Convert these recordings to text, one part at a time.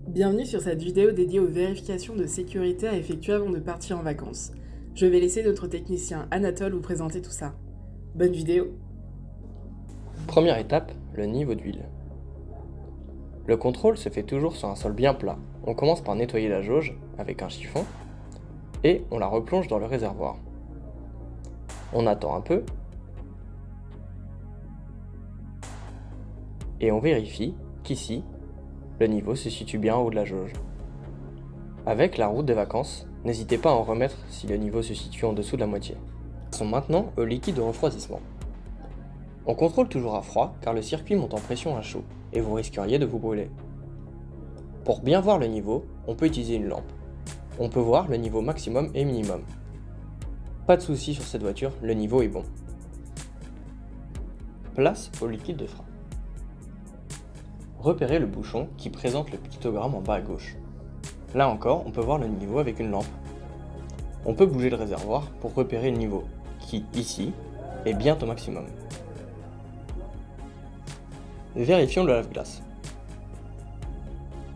Bienvenue sur cette vidéo dédiée aux vérifications de sécurité à effectuer avant de partir en vacances. Je vais laisser notre technicien Anatole vous présenter tout ça. Bonne vidéo! Première étape, le niveau d'huile. Le contrôle se fait toujours sur un sol bien plat. On commence par nettoyer la jauge avec un chiffon et on la replonge dans le réservoir. On attend un peu et on vérifie qu'ici, le niveau se situe bien en haut de la jauge. Avec la route des vacances, n'hésitez pas à en remettre si le niveau se situe en dessous de la moitié. Passons maintenant au liquide de refroidissement. On contrôle toujours à froid car le circuit monte en pression à chaud et vous risqueriez de vous brûler. Pour bien voir le niveau, on peut utiliser une lampe. On peut voir le niveau maximum et minimum. Pas de souci sur cette voiture, le niveau est bon. Place au liquide de frein. Repérez le bouchon qui présente le pictogramme en bas à gauche. Là encore, on peut voir le niveau avec une lampe. On peut bouger le réservoir pour repérer le niveau, qui, ici, est bien au maximum. Vérifions le lave-glace.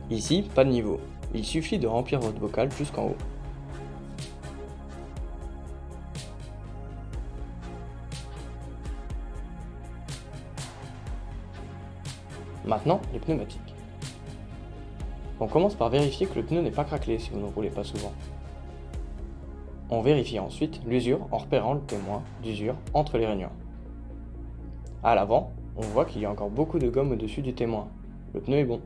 Ici, pas de niveau. Il suffit de remplir votre bocal jusqu'en haut. Maintenant, les pneumatiques. On commence par vérifier que le pneu n'est pas craquelé si vous ne roulez pas souvent. On vérifie ensuite l'usure en repérant le témoin d'usure entre les rainures. À l'avant, on voit qu'il y a encore beaucoup de gomme au-dessus du témoin. Le pneu est bon.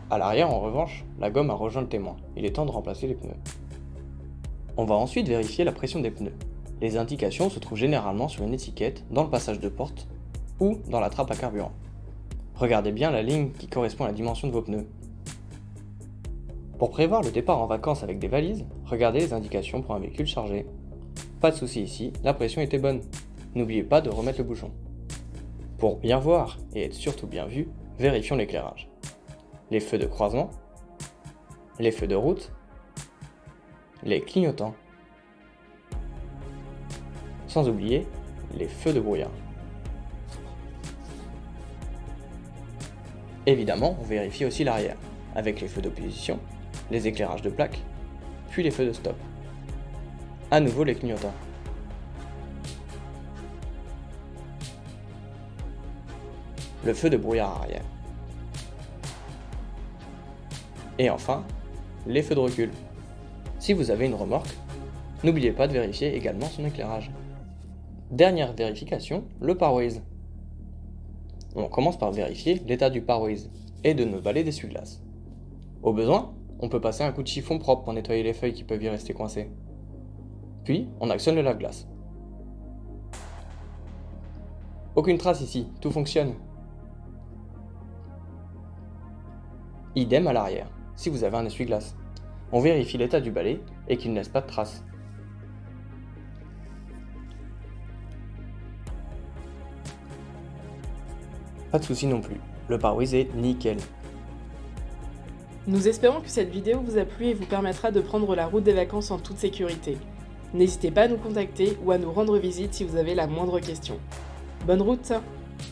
À l'arrière, en revanche, la gomme a rejoint le témoin. Il est temps de remplacer les pneus. On va ensuite vérifier la pression des pneus. Les indications se trouvent généralement sur une étiquette, dans le passage de porte ou dans la trappe à carburant. Regardez bien la ligne qui correspond à la dimension de vos pneus. Pour prévoir le départ en vacances avec des valises, regardez les indications pour un véhicule chargé. Pas de souci ici, la pression était bonne. N'oubliez pas de remettre le bouchon. Pour bien voir et être surtout bien vu, vérifions l'éclairage. Les feux de croisement, les feux de route, les clignotants. Sans oublier les feux de brouillard. Évidemment, on vérifie aussi l'arrière, avec les feux d'opposition, les éclairages de plaque, puis les feux de stop. À nouveau les clignotants. Le feu de brouillard arrière. Et enfin, les feux de recul. Si vous avez une remorque, n'oubliez pas de vérifier également son éclairage. Dernière vérification, le pare-brise. On commence par vérifier l'état du pare-brise et de nos balais d'essuie-glace. Au besoin, on peut passer un coup de chiffon propre pour nettoyer les feuilles qui peuvent y rester coincées. Puis, on actionne le lave-glace. Aucune trace ici, tout fonctionne. Idem à l'arrière, si vous avez un essuie-glace. On vérifie l'état du balai et qu'il ne laisse pas de traces. Pas de souci non plus, le pare-brise est nickel. Nous espérons que cette vidéo vous a plu et vous permettra de prendre la route des vacances en toute sécurité. N'hésitez pas à nous contacter ou à nous rendre visite si vous avez la moindre question. Bonne route!